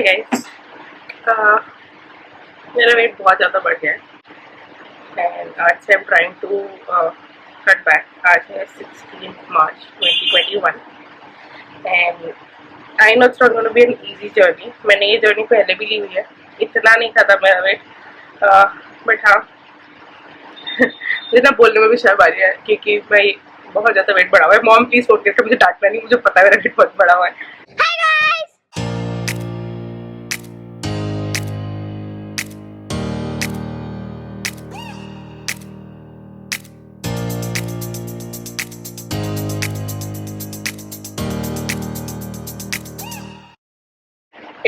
Guys, मेरा wait बहुत ज़्यादा बढ़ गया है एंड आज से I am trying to cut back. आज है 16 March 2021 and I know it's not gonna be an easy journey. मैंने ये जर्नी पहले भी ली हुई है, इतना नहीं था मेरा वेट, बट हाँ मुझे ना बोलने में भी शर्म आ रही है क्योंकि भाई बहुत ज़्यादा वेट बढ़ा हुआ है। मॉम प्लीज फोन करके मुझे डांटना नहीं, मुझे पता है मेरा वेट बहुत बढ़ा हुआ है।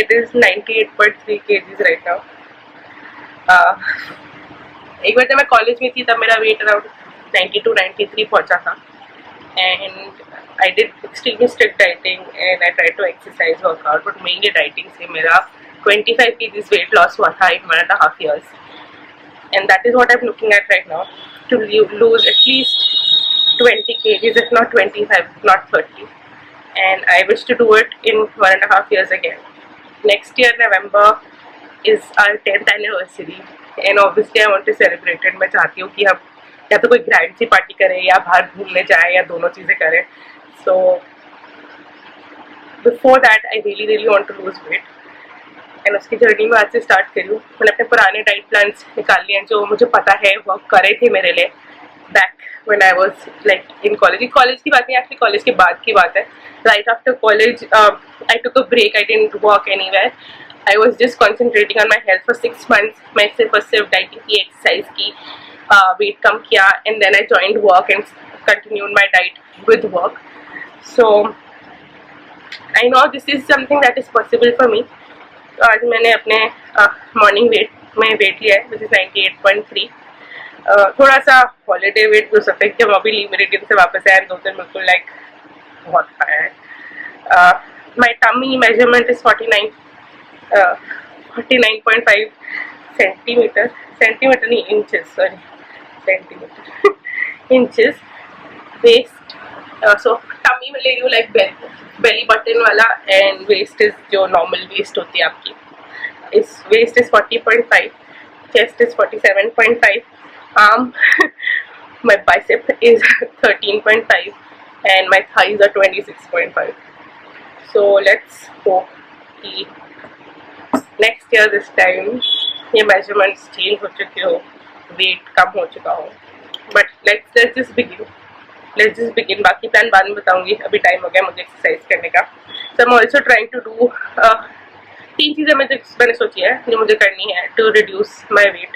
It is 98.3 kgs right now. एक बार जब मैं कॉलेज में थी तब मेरा वेट अराउंड 92-93 पहुंचा था and I did extremely strict dieting and I try to exercise workout, but mainly dieting से मेरा 25 kgs वेट लॉस हुआ था in 1.5 years and that is what I'm looking at right now, to lose at least 20 kgs if not 25, not 30, and I wish to do it in 1.5 years again. Next year November is our 10th anniversary and obviously I want to celebrate it. मैं चाहती हूँ कि हम या तो कोई grand सी party करें या बाहर घूमने जाएं या दोनों चीज़ें करें. So before that I really want to lose weight and उसकी जर्नी में आज से स्टार्ट करी हूँ. मैंने अपने पुराने डाइट प्लान्स निकाल लिए हैं जो मुझे पता है वर्क करे थे मेरे लिए back when I was like in college. College की बात नहीं, एक्चुअली कॉलेज के बाद की बात है. Right after college, I took a break. I didn't work anywhere. I was just concentrating on my health for 6 months. मैं सिर्फ डाइटिंग की, एक्सरसाइज की, वेट कम किया and then I joined work and continued my diet with work. So I know this is something that is possible for me. तो आज मैंने अपने morning wait में वेट लिया है, which is 98.3. थोड़ा सा हॉलीडे वेट हो सकता है कि हम अभी मेरिडियन से वापस आए 2 दिन बिल्कुल लाइक बहुत खाया है. My tummy measurement is 49.5 centimetre. Centimetre नहीं, inches, sorry, centimetre inches. Waist, so tummy में ले रही हूँ लाइक बेली बटन वाला एंड वेस्ट इज जो नॉर्मल वेस्ट होती है आपकी. इस waist is 40.5, chest is 47.5, arm my bicep is 13.5 and my thighs are 26.5. So let's hope कि next year this time ये measurements change हो चुके हो, weight कम हो चुका हो. But let's just begin. बाकी प्लान बाद में बताऊंगी, अभी टाइम हो गया मुझे एक्सरसाइज करने का. So I'm also trying to do 3 चीज़ें मैंने सोची है जो मुझे करनी है to reduce my weight.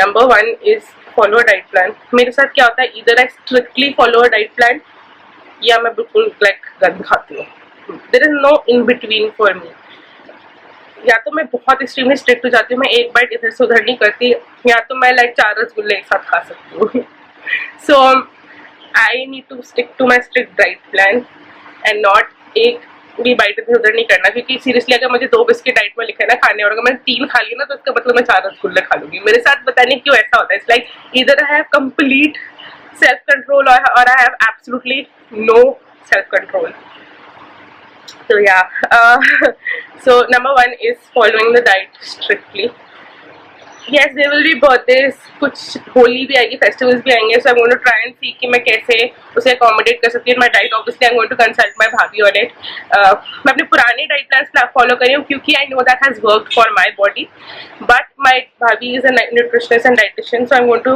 Number 1 is follow a diet plan. मेरे साथ क्या होता है, इधर I strictly follow a diet plan या मैं बिल्कुल लाइक गंद खाती हूँ. There is no in between for me. या तो मैं बहुत एक्सट्रीमली स्ट्रिक्ट हो जाती हूँ, मैं एक बाइट इधर से उधर नहीं करती, या तो मैं लाइक 4 रसगुल्ले एक साथ खा सकती हूँ. So I need to stick to my strict diet plan and not एक भी बाइट इधर उधर नहीं करना. क्योंकि सीरियसली अगर मुझे 2 बिस्किट डाइट में लिखा है ना खाने और अगर मैंने 3 खा लिया ना तो इसका मतलब मैं 4 रसगुल्ले खा लूंगी. मेरे साथ पता नहीं क्यों ऐसा होता है. It's like either I have complete self control और I have absolutely no self control. So yeah, so number 1 is following the diet strictly. Yes, there will be birthdays, कुछ होली भी आएगी, फेस्टिवल्स भी आएंगे. So I'm going to try and see कि मैं कैसे उसे accommodate कर सकती हूँ. My diet obviously I'm going to consult my भाभी on it. मैं अपने पुराने डाइट प्लान्स फॉलो कर रही हूँ क्योंकि I know that has worked for my body. But my भाभी is a nutritionist and dietitian, so I'm going to,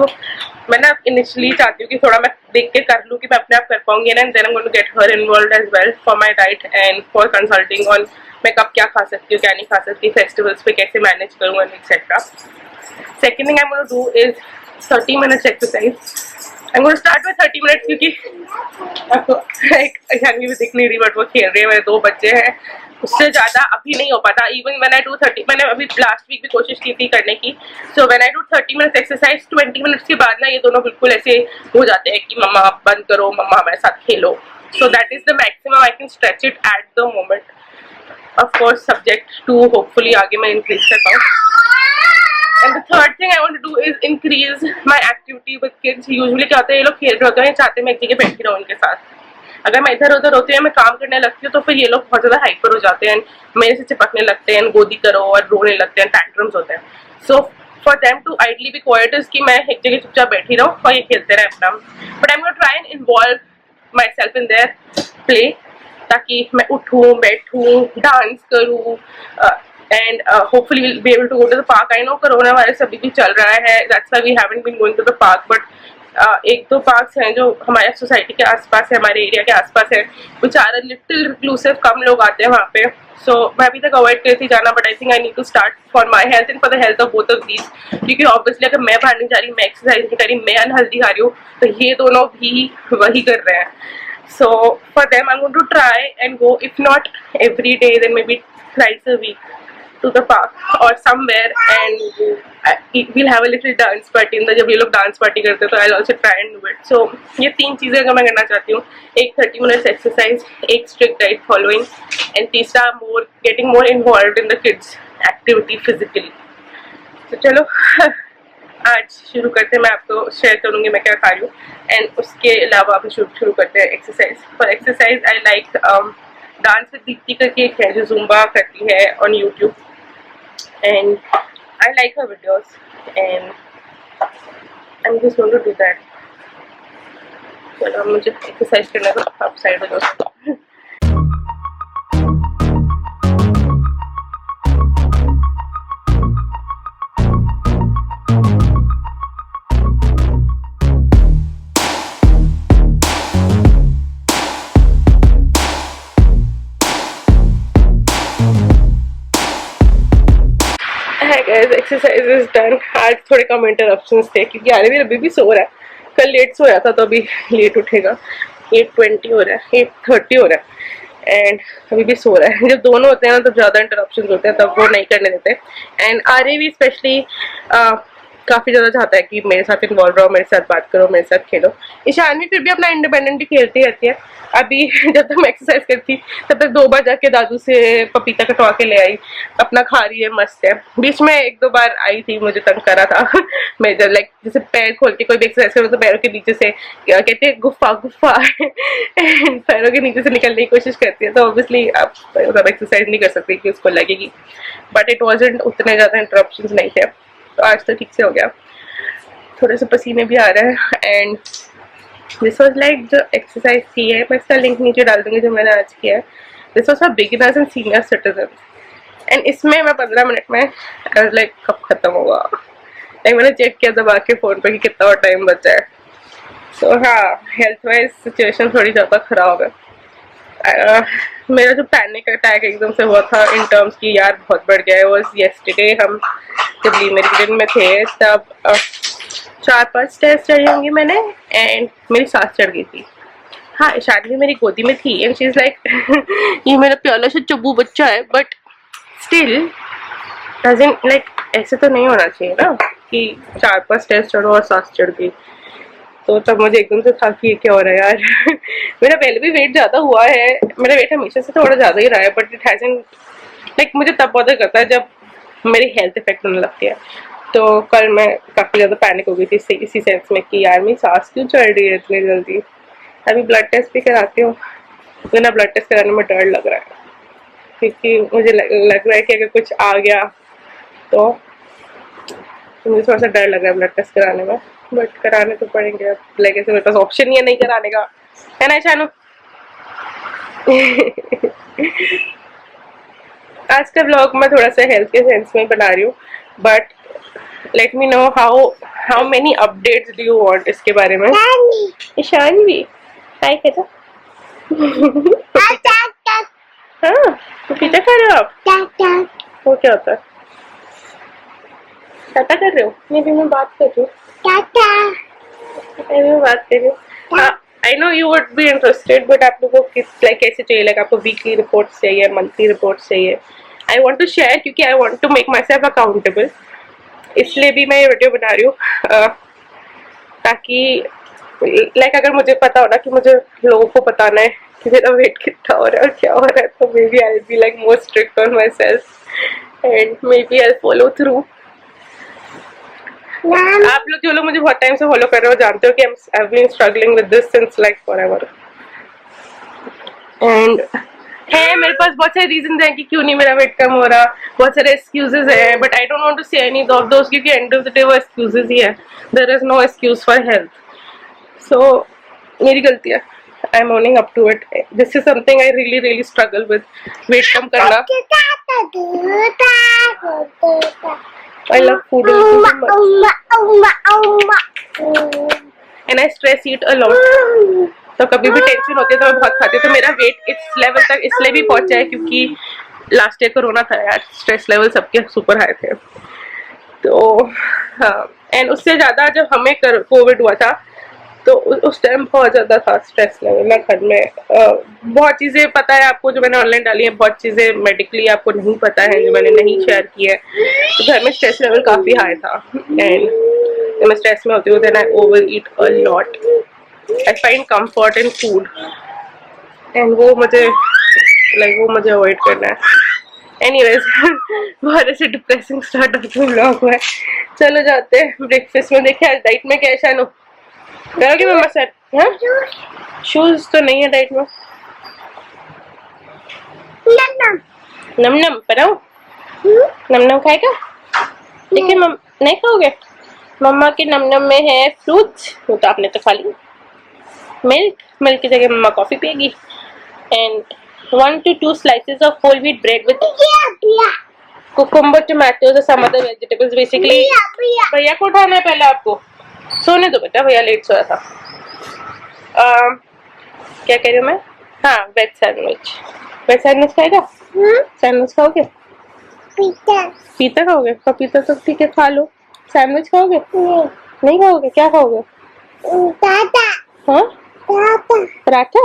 मैं ना इनिशियली चाहती हूँ कि थोड़ा मैं देख के कर लूँ कि मैं अपने आप कर पाऊंगी and then I'm going to get her involved as well for my diet and for consulting on मैं कब क्या खा सकती हूँ, क्या नहीं खा सकती, फेस्टिवल्स पे कैसे मैनेज करूँ and etc. Second thing I'm going to do is 30 minutes exercise. I'm going to start with 30 minutes क्योंकि like जानवी भी दिख नहीं रही बट वो खेल रही है. मेरे 2 बच्चे हैं, उससे ज़्यादा अभी नहीं हो पाता. Even when I do 30, मैंने अभी लास्ट वीक भी कोशिश की थी करने की. So when I do 30 minutes exercise, 20 minutes के बाद ना ये दोनों बिल्कुल ऐसे हो जाते हैं कि मम्मा बंद करो, मम्मा हमारे साथ खेलो. So that is the maximum I can stretch it at the moment. Of course subject to hopefully आगे मैं increase कर पाऊँ. And the third thing I want to do is increase my activity with kids. Usually क्या होता है, ये लोग खेल रहे होते हैं, चाहते हैं मैं एक जगह बैठी रहूँ उनके साथ. अगर मैं इधर उधर होती हूँ, मैं काम करने लगती हूँ, तो फिर ये लोग बहुत ज्यादा हाइपर हो जाते हैं, मेरे से चिपकने लगते हैं, गोदी करो और रोने लगते हैं, टैंट्रम्स होते हैं. So for them to ideally be quiet is कि मैं एक जगह चुपचाप बैठी रहूँ और ये खेलते रहे अपना. But I am gonna try and involve my self in their play, ताकि मैं उठूँ, बैठूँ, डांस करूँ, and hopefully we'll be able to go to the park. I know corona virus अभी भी चल रहा है, that's why we haven't been going to the park, but एक दो पार्क्स हैं जो हमारे सोसाइटी के आसपास है, हमारे एरिया के आसपास है, which are a little reclusive, कम लोग आते हैं वहाँ पे. So मैं अभी तक अवॉइड करती जाना, but I think I need to start for my health and for the health of both of these, क्योंकि obviously अगर मैं बाहर नहीं जा रही, मैं एक्सरसाइज नहीं कर रही, मैं अनहेल्दी खा रही हूँ, तो ये दोनों भी वही कर रहे हैं. So for them I'm going to try and go, if not every day, then maybe thrice a week to the park or somewhere, and we'll have a little dance party. जब ये लोग डांस पार्टी करते हैं तो I'll also try and do it. So ये तीन चीजें अगर मैं करना चाहती हूँ, एक 30 minutes एक्सरसाइज, एक स्ट्रिक्ट डाइट फॉलोइंग, एंड तीसरा getting more involved in the kids activity physically. तो चलो आज शुरू करते हैं. मैं आपको शेयर करूंगी मैं क्या खा रही हूँ, एंड उसके अलावा हम शुरू करते हैं exercise. For exercise I like dance with Deepti करके एक है जो जुम्बा करती है on YouTube, and I like her videos, and I am just going to do that. चलो मुझे एक्सरसाइज करना तो आप साइड हो जाओ. Exercise is done. आज थोड़े कम इंटरप्शंस थे क्योंकि आरवी अभी भी सो रहा है. कल लेट सोया था तो अभी लेट उठेगा. 8:20 हो रहा है, 8:30 हो रहा है, एंड अभी भी सो रहा है. जब दोनों होते हैं ना तब ज़्यादा इंटरप्शंस होते हैं, तब वो नहीं करने देते. एंड आरवी स्पेशली काफ़ी ज़्यादा चाहता है कि मेरे साथ इन्वॉल्व रहो, मेरे साथ बात करो, मेरे साथ खेलो. ईशानवी फिर भी अपना इंडिपेंडेंटली खेलती रहती है. अभी जब तक मैं एक्सरसाइज करती तब तक 2 बार जाके दादू से पपीता कटवा के ले आई, अपना खा रही है, मस्त है. बीच में 1-2 बार आई थी, मुझे तंग करा था. मैं जब लाइक जैसे पैर खोल के कोई भी एक्सरसाइज करो तो पैरों के नीचे से कहते हैं गुफ्फा गुफ्फा पैरों के नीचे से निकलने की कोशिश करती है. तो ऑब्वियसली आप एक्सरसाइज नहीं कर सकते कि उसको लगेगी, बट इट वॉजंट उतने ज़्यादा इंटरप्शंस नहीं थे. तो आज तो ठीक से हो गया. थोड़े से पसीने भी आ रहे हैं. एंड दिस वॉज लाइक जो एक्सरसाइज थी है, मैं इसका लिंक नीचे डाल दूंगी जो मैंने आज किया है. This was for beginners and senior citizen, and इसमें मैं 15 मिनट में लाइक कब खत्म होगा. लाइक मैंने चेक किया दबा के फ़ोन पर कि कितना और टाइम बचा है. सो हाँ, हेल्थ वाइज सिचुएशन थोड़ी ज़्यादा ख़राब है. मेरा जो पैनिक अटैक एकदम से हुआ था इन टर्म्स की यार बहुत बढ़ गया है, वॉज येस्टरडे. हम जब लीमेरिडन में थे तब 4-5 टेस्ट चढ़ी होंगी मैंने, एंड मेरी सांस चढ़ गई थी. हाँ, शादी मेरी गोदी में थी, एंड शी इज लाइक ये मेरा प्याला सा चब्बू बच्चा है, बट स्टिल डजंट लाइक ऐसे तो नहीं होना चाहिए ना कि 4-5 टेस्ट चढ़ो और सांस चढ़ गई. तो तब मुझे एकदम से था कि ये क्या हो रहा है यार. मेरा पहले भी वेट ज़्यादा हुआ है, मेरा वेट हमेशा से थोड़ा ज़्यादा ही रहा है, बट इट हैजंट लाइक मुझे तब बहुत करता है जब मेरी हेल्थ इफेक्ट होने लगती है. तो कल मैं काफ़ी ज़्यादा पैनिक हो गई थी इसी सेंस में कि यार मेरी सांस क्यों चढ़ रही है इतनी जल्दी. अभी ब्लड टेस्ट भी कराती हूँ, बिना ब्लड टेस्ट कराने में डर लग रहा है, क्योंकि मुझे लग रहा है कि अगर कुछ आ गया तो मुझे थोड़ा सा डर लग रहा है ब्लड टेस्ट कराने में. बट कराने तो पड़ेंगे, लाइक ऐसे मेरे पास ऑप्शन ही है नहीं कराने का, है ना शानू. आज का ब्लॉग मैं थोड़ा सा हेल्थ के सेंस में बना रही हूँ, but let me know how many updates do you want इसके बारे में. ईशानवी हाय कहता. हाँ, पपीता खा रहे हो आप? वो क्या होता है? टाटा कर रहे हो? मैं बात कर रही हूँ. मैं बात कर रही हूँ. I know you would be interested, but आप लोगों को लाइक कैसे चाहिए, लाइक आपको वीकली रिपोर्ट्स चाहिए, मंथली रिपोर्ट्स चाहिए. आई वॉन्ट टू शेयर क्योंकि I want to make myself accountable, इसलिए भी मैं ये वीडियो बना रही हूँ. ताकि लाइक अगर मुझे पता हो ना कि मुझे लोगों को बताना है कि मेरा वेट कितना हो रहा है और क्या हो रहा है, तो maybe I be like more strict on myself and maybe I follow through. आप लोग जो लोग मुझे बहुत टाइम से फॉलो कर रहे हो जानते हो कि I have been struggling with this since like forever. And है मेरे पास बहुत सारे रीजन है कि क्यों नहीं मेरा वेट कम हो रहा, बहुत सारे एक्सक्यूजेज है, but I don't want to say any of those, क्योंकि एंड ऑफ द डे वो एक्सक्यूजेज ही है. There is no excuse for health. So मेरी गलती है. I am owning up to it. This is something I really really struggle with, weight कम करना. I love food so much. And I stress eat a lot. तो कभी भी tension होती है तो मैं बहुत खाती हूँ. तो मेरा वेट इस लेवल तक इसलिए भी पहुंचा है क्योंकि लास्ट ईयर कोरोना था यार. स्ट्रेस लेवल सबके सुपर हाई थे. तो हाँ, एंड उससे ज़्यादा जब हमें कोविड हुआ था तो उस टाइम बहुत ज़्यादा था स्ट्रेस लेवल ना घर में. बहुत चीज़ें पता है आपको जो मैंने ऑनलाइन डाली है, बहुत चीज़ें मेडिकली आपको नहीं पता है जो मैंने नहीं शेयर की है. तो घर में स्ट्रेस लेवल काफ़ी हाई था. एंड जब मैं स्ट्रेस में होती हूँ then I overeat a lot. I find comfort in food and वो मुझे अवॉइड करना है. एनीवेज बहुत ऐसे डिप्रेसिंग स्टार्ट होते हैं व्लॉग में. चलो जाते हैं ब्रेकफास्ट में. देखिए आज डाइट में क्या है शानू, करोगे मम्मा सर? हाँ शूज तो नहीं है डाइट में. नम नम बनाओ. नम नम खाएगा? देखिए मम नहीं खाओगे? मम्मा के नम नम में है फ्रूट्स, वो तो आपने तो खा ली. मिल्क की जगह मम्मा कॉफी पिएगी. And 1 to 2 slices of whole wheat bread with cucumber, tomatoes और some other vegetables. Basically भैया को उठाना है पहले आपको. सोने दो बेटा, भैया लेट सोया था. क्या कह रही हूँ मैं? हाँ वेज सैंडविच. वेज सैंडविच खाएगा? सैंडविच खाओगे? पीता खाओगे? पपीता तो ठीक है खा लो. सैंडविच खाओगे? नहीं खाओगे? क्या खाओगे? हाँ पराठा.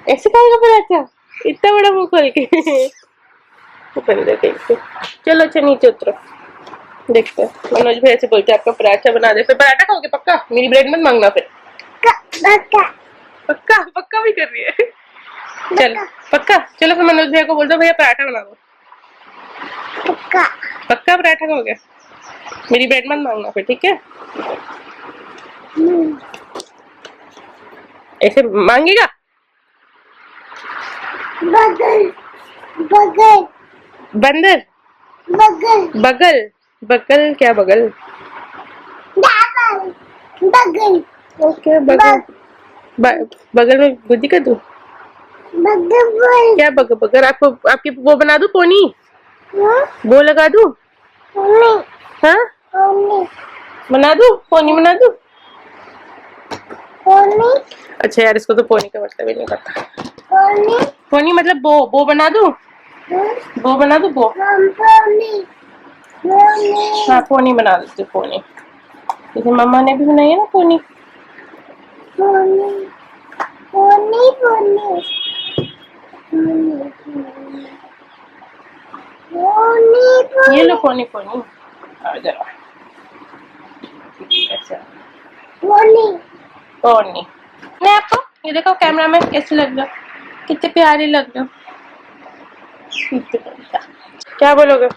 ऐसे खाएगा पराठा इतना बड़ा मुंह खोल के? चलो अच्छा नीचे उतरो. देखते हैं. मनोज भैया से बोलते आपका पराठा बना दे. फिर पराठा खाओगे पक्का? मेरी ब्रेड मत मांगना फिर. पक्का पक्का भी कर रही है. चलो पक्का. चलो फिर मनोज भैया को बोल दो भैया पराठा बना दो. पक्का पराठा खाओगे? मेरी ब्रेड मत मांगना फिर, ठीक है? ऐसे मांगेगा? बंदर. बगल. बगल क्या बगल? ओके बगल. बगल में बुद्धि कर दूं? क्या बगल? आपको आपकी वो बना दूं पोनी? वो लगा दूं? हाँ बना दूं? पोनी बना दूं? अच्छा यार इसको तो पोनी का मतलब ही नहीं पता. पोनी मतलब बो बना दूं? बो बना दूं? बो हाँ पोनी बना देती हूँ. पोनी जैसे मम्मा ने भी बनाई है ना पोनी. ये लो पोनी. पोनी आ जाओ. अच्छा पोनी मैं आपको ये देखो कैमरा में कैसे लग रहा, कितने प्यारे लग रहे हो. क्या बोलोगे?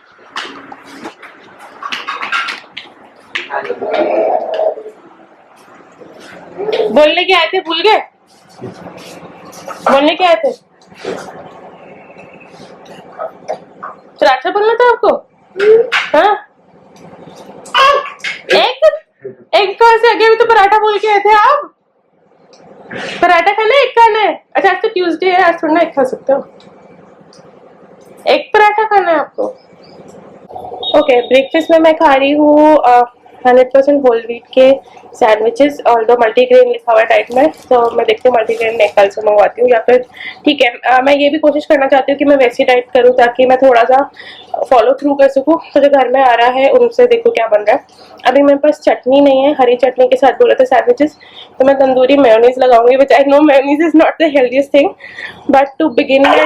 बोलने के आए थे भूल गए? बोलने के आए थे? पराठा बोलना था आपको? हाँ एक कहाँ से? अभी तो पराठा बोल के आए थे आप. पराठा खाना है? एक खाना है? अच्छा आज तो ट्यूसडे है, आज थोड़ा ना एक खा सकते हो. एक पराठा खाना है आपको? ओके ब्रेकफास्ट में मैं खा रही हूँ 100% होल व्हीट के सैंडविचेस. ऑल्दो मल्टीग्रेन लिखा हुआ है डाइट में, तो मैं देखती हूँ मल्टीग्रेन मैं कल से मंगवाती हूँ या फिर ठीक है. मैं ये भी कोशिश करना चाहती हूँ कि मैं वैसी डाइट करूँ ताकि मैं थोड़ा सा फॉलो थ्रू कर सकूँ. तो जो घर में आ रहा है उनसे देखो क्या बन रहा है. अभी मेरे पास चटनी नहीं है. हरी चटनी के साथ बोला था सैंडविचेस, तो मैं तंदूरी मेयोनीज लगाऊंगी. Which I know mayonnaise is not the healthiest thing, but to begin my day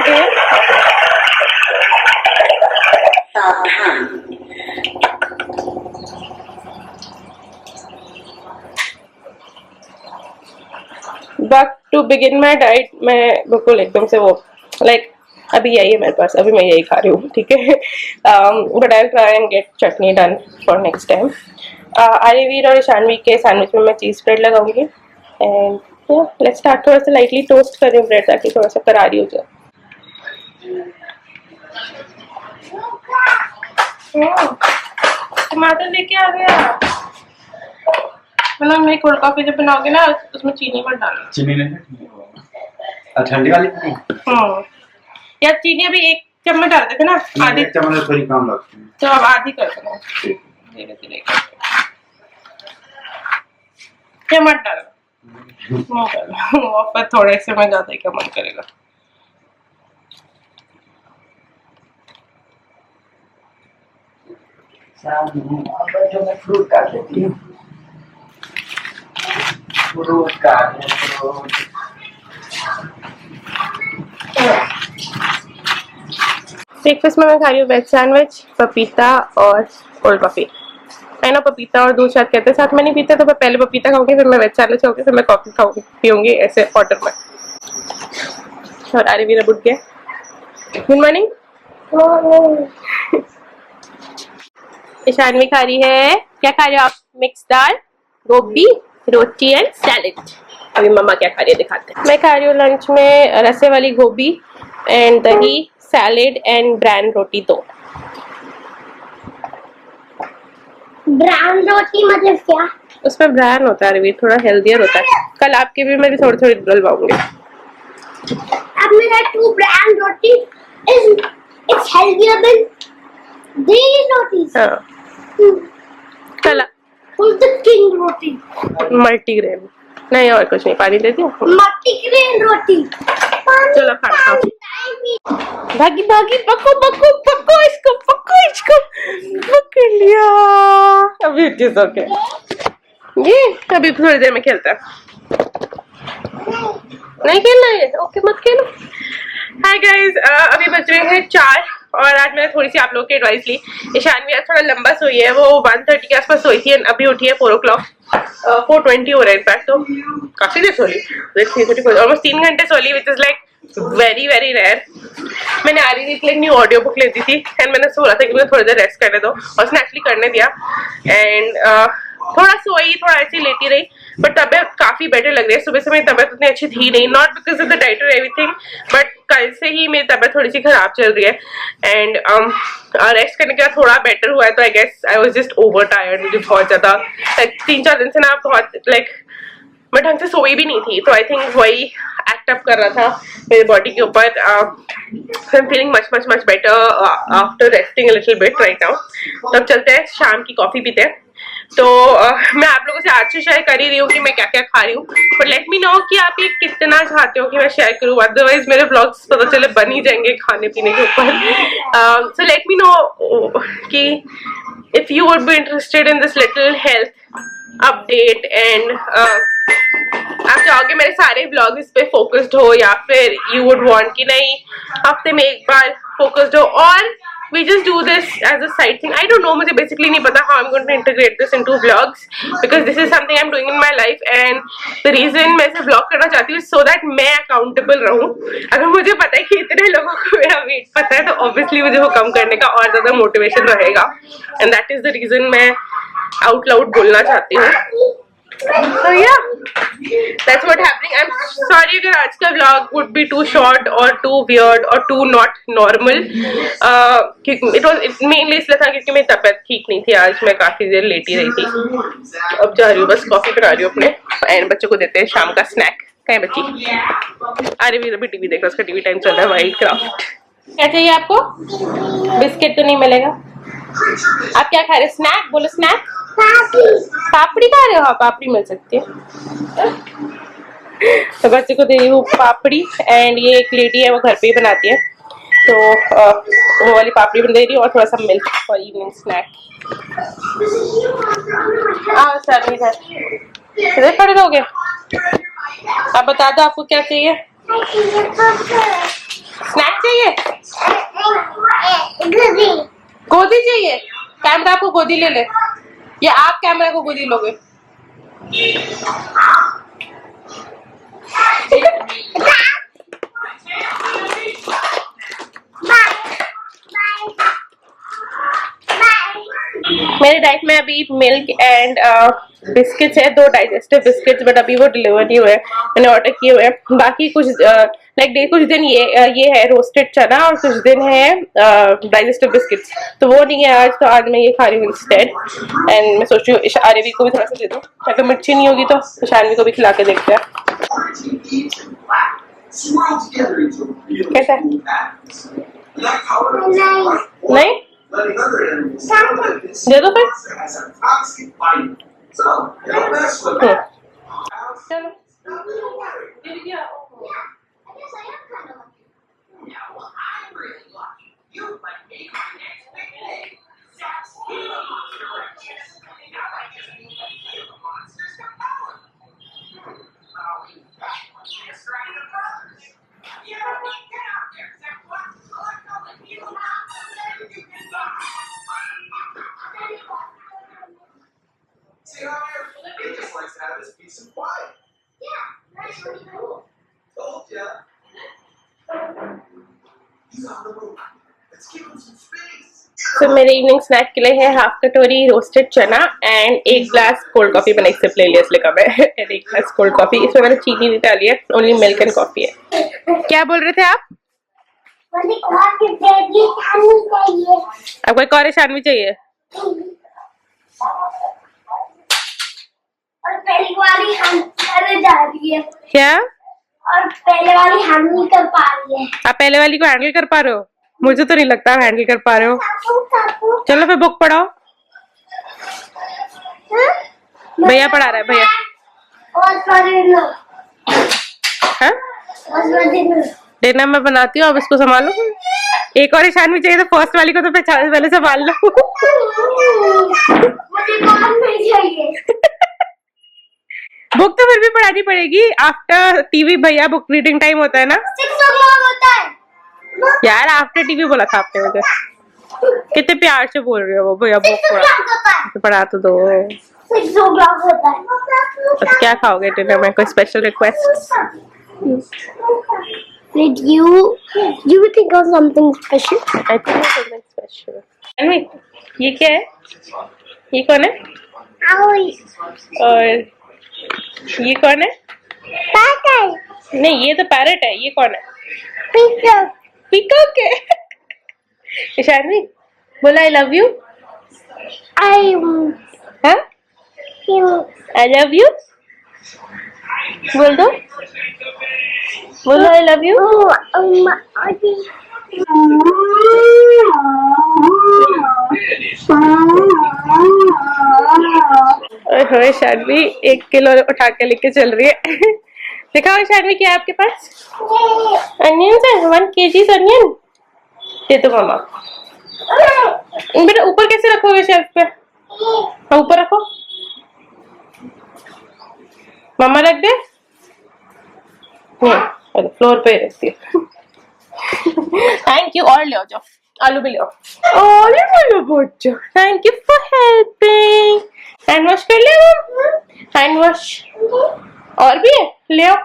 diet मैं बिल्कुल एकदम से वो अभी यही है मेरे पास. अभी मैं यही खा रही हूँ, ठीक है. But I try and get chutney done for next time. Aryaveer और ईशानवी के सैंडविच में मैं चीज स्प्रेड लगाऊंगी. And let's start. थोड़ा सा लाइटली टोस्ट कर रही हूँ ब्रेड ताकि थोड़ा सा करारी हो जाए। टमाटर लेके आ गया। मतलब मैं कोल्ड कॉफी जब बनाओगे ना उसमें चीनी मत डालना। चीनी नहीं, ठंडी वाली नहीं। यार चीनी अभी 1 चम्मच डालते थे ना, आधी चम्मच थोड़ी कम लगती है, तो अब आधी कर देना धीरे धीरे। मत डालना और फिर थोड़े से में ज्यादा क्या मन करेगा। जो मैं फ्रूट काट लेती हूँ, फ्रूट काट ब्रेकफास्ट में मैं खा रही हूँ वेज सैंडविच, पपीता और कोल्ड कॉफी। है ना, पपीता और दूध शायद कहते हैं साथ में नहीं पीते, तो मैं पहले पपीता खाऊंगी, फिर मैं वेज सैंडविच खाऊंगी, फिर मैं कॉफी खाऊंगी पीऊंगी, ऐसे ऑर्डर में। और आरे भी उठ गया। Good morning. ईशानवी खा रही है, क्या खा रहे हो आप? मिक्स दाल, गोभी, रोटी एंड सैलेड। अभी मम्मा क्या खा रही है दिखाते हैं। मैं खा रही हूँ लंच में रसे वाली गोभी एंड दही, सैलेड एंड ब्रान रोटी। 2 ब्राउन रोटी मतलब क्या? उसमें ब्रान होता है अरवी, थोड़ा हेल्दियर होता है। कल आपके भी मैं भी थोड़ी थोड़ी डलवाऊंगी। अब मेरा 2 brown roti it's healthier than these rotis. हाँ कल Who's the king roti? Multigrain नहीं और कुछ नहीं। पानी दे दिया। Multigrain roti. चलो खाओ। भागी भागी, पको पको पको इसको, पको इसको, पकड़ लिया। अभी इट इज ओके। ये अभी थोड़ी देर में खेलता है। नहीं खेलना है, ओके मत खेलो। हाय गाइज, अभी बज रहे हैं 4 और आज मैंने थोड़ी सी आप लोगों की एडवाइस ली। ईशानवी आज थोड़ा लंबा सोई है, वो 1:30 के आसपास सोई थी, अभी उठी है 4 o'clock, 4:20 हो रहा है इनफैक्ट, तो काफी देर सो ली, ऑलमोस्ट 3 घंटे सो ली, which is like very very rare. मैंने आ रही थी एक न्यू ऑडियो बुक लेती थी एंड मैंने सोचा था कि मुझे थोड़ी देर रेस्ट करने दो, और उसने एक्चुअली करने दिया। एंड थोड़ा सोई, थोड़ा ऐसी लेटी रही, बट तबियत काफी बेटर लग रही है। सुबह से मेरी तबियत उतनी अच्छी थी नहीं, not because of the diet और एवरीथिंग, बट कल से ही मेरी तबियत थोड़ी सी खराब चल रही है। एंड रेस्ट करने के बाद थोड़ा बेटर हुआ है, तो I guess I was just overtired. मुझे बहुत ज्यादा 3-4 दिन से ना बहुत मैं ढंग से सोई भी नहीं थी, तो आई थिंक वही एक्ट अप कर रहा था मेरे बॉडी के ऊपर। I am feeling much much much better after resting a little bit right now. तो अब चलते हैं शाम की कॉफी पीते हैं। तो मैं आप लोगों से आज से शेयर कर ही रही हूँ कि मैं क्या क्या खा रही हूँ, पर लेट मी नो कि आप ये कितना चाहते हो कि मैं शेयर करूँ, अदरवाइज मेरे व्लॉग्स पता चले बन ही जाएंगे खाने पीने के ऊपर। सो लेट मी नो कि if you would be interested in this little health update and आप चाहोगे मेरे सारे व्लॉग इस पे फोकस्ड हो, या फिर यू वुड वांट कि नहीं हफ्ते में एक बार फोकस्ड हो, और we just do this as a side thing. I don't know, मुझे basically नहीं पता how I'm going to integrate this into vlogs, because this is something I'm doing in my life, and the reason मैं इसे vlog करना चाहती हूँ so that मैं accountable रहूँ। अगर मुझे पता है कि इतने लोगों को मेरा weight पता है, तो obviously मुझे वो कम करने का और ज्यादा motivation रहेगा, and that is the reason मैं out loud बोलना चाहती हूँ। So yeah, that's what happening. I'm sorry अगर आज का vlog would be too short or too weird or too not normal. It was mainly इसलिए था क्योंकि मेरी तबीयत ठीक नहीं थी, आज मैं काफी देर लेटी रही थी। अब जा रही हूँ, बस कॉफी करा रही हूँ अपने, एंड बच्चों को देते हैं शाम का स्नैक। कहीं बच्ची? अरे भी अभी टीवी देख रहा, उसका टीवी टाइम चल रहा है, वाइल्ड क्राफ्ट। क्या चाहिए आपको? बिस्किट तो नहीं मिलेगा। आप क्या खा रहे? स्नैक बोलो, स्नैक। पापड़ी खा रहे हो? हाँ पापड़ी मिल सकती है। तो बच्चे को दे रही हूँ पापड़ी, एंड ये एक लेडी है वो घर पे ही बनाती है, तो वो वाली पापड़ी बना दे रही हूँ, और थोड़ा सा मिल्क फॉर इवनिंग स्नैक। हाँ सर इधर खड़े रहोगे? आप बता दो आपको क्या चाहिए? स्नैक चाहिए? गोदी चाहिए? कैमरा आपको गोदी ले ले, या आप कैमरा को गोदी लोगे? मेरे डाइट में अभी मिल्क एंड बिस्किट्स है, 2 डाइजेस्टिव बिस्किट्स, बट अभी वो डिलीवर नहीं हुए, मैंने ऑर्डर किए हुए हैं। बाकी कुछ लाइक कुछ दिन ये है रोस्टेड चना और कुछ दिन है डाइजेस्टिव बिस्किट्स, तो वो नहीं है आज, तो आज मैं ये खा रही हूँ इंस्टेड। एंड मैं सोच रही हूँ आरवी को भी थोड़ा सा दे दूँ, अगर मिर्ची नहीं होगी तो शानवी को भी खिला के देखते हैं कैसा है। नहीं दे दो फिर। चलो See how he just likes to have his peace and quiet. Yeah, that's really cool. Told ya. He's on the move. Let's give him some space. तो मेरे इवनिंग स्नैक के लिए है हाफ कटोरी रोस्टेड चना एंड 1 ग्लास कोल्ड कॉफी। मैंने इससे play list लिखा है एंड 1 ग्लास कोल्ड कॉफी। इसमें मैंने चीनी नहीं डाली है, ओनली मिल्क एंड कॉफी है। क्या बोल रहे थे आप? मुझे कॉफी चाहिए, शानवी चाहिए। आपको एक और शानवी चाहिए? और पहली वाली हैंडल जा रही है। क्या? और पहले वाली हैंडल कर पा रही है। आप पहले वाली को हैंडल कर पा रहे हो? मुझे तो नहीं लगता हैंडल कर पा रहे हो। काकू चलो फिर बुक पढ़ाओ। भैया पढ़ा रहा है भैया। डिनर मैं बनाती हूँ, अब इसको संभालो। एक और शानवी चाहिए तो फर्स्ट वाली को तो पहले संभाल लो। मुझे कौन नहीं चाहिए। बुक तो फिर भी पढ़ानी पड़ेगी। आफ्टर टीवी भैया बुक रीडिंग टाइम होता है ना। 6 o'clock होता है यार आफ्टर टीवी बोला था आपने मुझे। कितने प्यार से बोल रहे हो वो भैया बुक 6 o'clock होता है। पढ़ा तो दो। 6 o'clock होता है। तो क्या खाओगे डिनर में? कोई special request? Did you think of something special? I think something special. अनवी ये क्या है? ये कौन है? और ये कौन है? नहीं ये तो पैरट है, ये कौन है? पीकॉक है। शानवी बोला I love you. I love you बोल दो, बोलो I love you. Shanvi 1 kilo उठा के लेके चल रही है। दिखाओ शानवी क्या है आपके पास? अनियन है, 1 kg अनियन। दे दो मामा। बेटा ऊपर कैसे रखोगे शेल्फ पे? हाँ ऊपर रखो। मामा रख दे। नहीं फ्लोर पे रखती है। Thank you. और ले आओ, जाओ आलू भी ले आओ। और बच्चा thank you for helping. Hand wash कर ले। हैंड वॉश और भी है, ले आओ।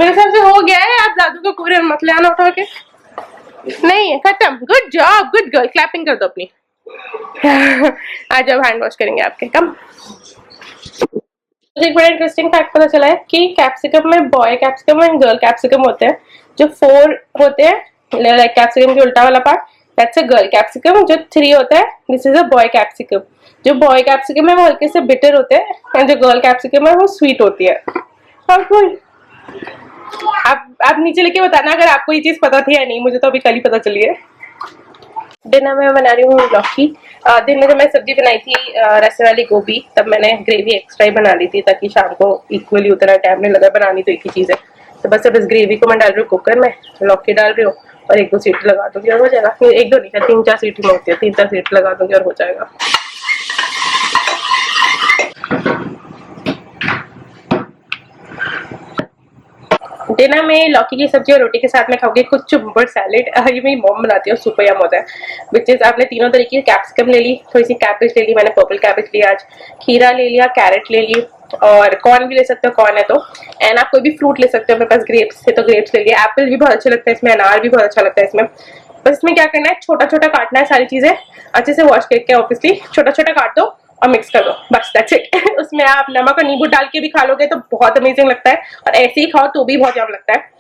मेरे हिसाब से हो गया है। आप दादू को पूरे मत ले आना उठा के। नहीं है, खत्म। Good job, good girl. Clapping कर दो अपनी। आज अब हैंड वॉश करेंगे आपके। कम। मुझे एक बड़ा इंटरेस्टिंग फैक्ट पता चला है कि कैप्सिकम में boy capsicum and girl capsicum होते हैं। जो 4 होते हैं लाइक कैप्सिकम के उल्टा वाला part, that's a girl capsicum. जो 3 होता है, this is a boy capsicum. जो बॉय कैप्सिकम है वो हल्के से बिटर होते हैं और जो गर्ल कैप्सिकम है वो स्वीट होती है। और कोई आप नीचे लिखे बताना अगर आपको ये चीज पता थी या नहीं। मुझे तो अभी कल ही पता चली है। डिनर में बना रही हूँ लौकी। दिन में जब मैं सब्जी बनाई थी रसे वाली गोभी, तब मैंने ग्रेवी एक्स्ट्रा ही बना ली थी ताकि शाम को इक्वली उतना टाइम नहीं लगा। बनानी तो एक ही चीज है। तो बस अब इस ग्रेवी को मैं डाल रही हूँ कुकर में, लौकी डाल रही हूँ और 1-2 सीटी लगा दूंगी और हो जाएगा। 1-2 नहीं, 3-4 सीटी में होती है। 3-4 सीटी लगा दूंगी और हो जाएगा। डिनर में लौकी की सब्जी और रोटी के साथ में खाओगे कुछ चुम्बर सैलेड। ये मेरी मॉम बनाती है और सुपर यम होता है। विच इज आपने तीनों तरीके की कैप्सिकम ले ली, थोड़ी सी कैबेज ले ली, मैंने पर्पल कैबेज लिया आज, खीरा ले लिया, कैरेट ले ली और कॉर्न भी ले सकते हो, कॉर्न है तो। एंड आप कोई भी फ्रूट ले सकते हो। मेरे पास ग्रेप्स थे तो ग्रेप्स ले लिया। एप्पल भी बहुत अच्छे लगता है इसमें, अनार भी बहुत अच्छा लगता है इसमें। बस इसमें क्या करना है, छोटा छोटा काटना है, सारी चीजें अच्छे से वॉश करके ऑब्वियसली छोटा छोटा काट दो और मिक्स कर दो, बस दैट्स इट। उसमें आप नमक और नींबू डाल के भी खा लोगे तो बहुत अमेजिंग लगता है, और ऐसे ही खाओ तो भी बहुत यम लगता है।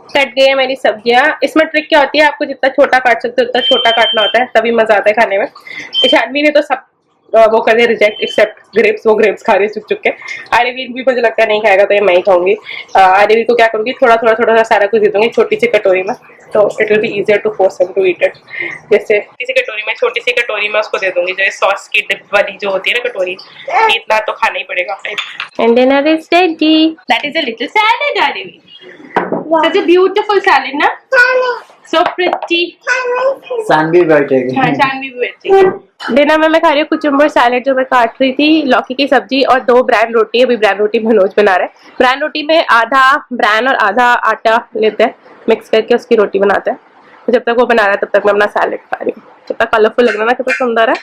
कट गई है मेरी सब्जियां। इसमें ट्रिक क्या होती है, आपको जितना छोटा काट सकते हो उतना छोटा काटना होता है, तभी मजा आता है खाने में। ईशानवी ने तो सब वो कर दिया रिजेक्ट एक्सेप्ट ग्रेप्स, वो ग्रेप्स खा रही है चुप चुप के। आर्यवीर भी मुझे लगता है नहीं खाएगा, तो ये मैं ही खाऊंगी। आर्यवीर को क्या करूंगी, थोड़ा थोड़ा थोड़ा सा सारा कुछ दे दूंगी छोटी सी कटोरी में, तो it will be easier to force him to eat it. जैसे किसी कटोरी में, छोटी सी कटोरी में उसको दे दूंगी, जो सॉस की डिप वाली जो होती है ना कटोरी, इतना तो खाना ही पड़ेगा। And dinner is ready, that is a little salad Aryaveer, such a beautiful salad ना, so pretty। सानवी बैठेगी। हाँ, शानवी भी बैठी। डिनर में मैं खा रही हूँ कुचुम्बर सैलेड जो मैं काट रही थी, लौकी की सब्जी और 2 ब्रांड रोटी। अभी ब्रांड रोटी मनोज बना रहा है। ब्रांड रोटी में आधा ब्रांड और आधा आटा लेते हैं, मिक्स करके उसकी रोटी बनाते हैं। तो जब तक वो बना रहा है तब तक मैं अपना सैलेड खा रही हूँ। जब तक कलरफुल लग रहा है ना, कितना सुंदर है।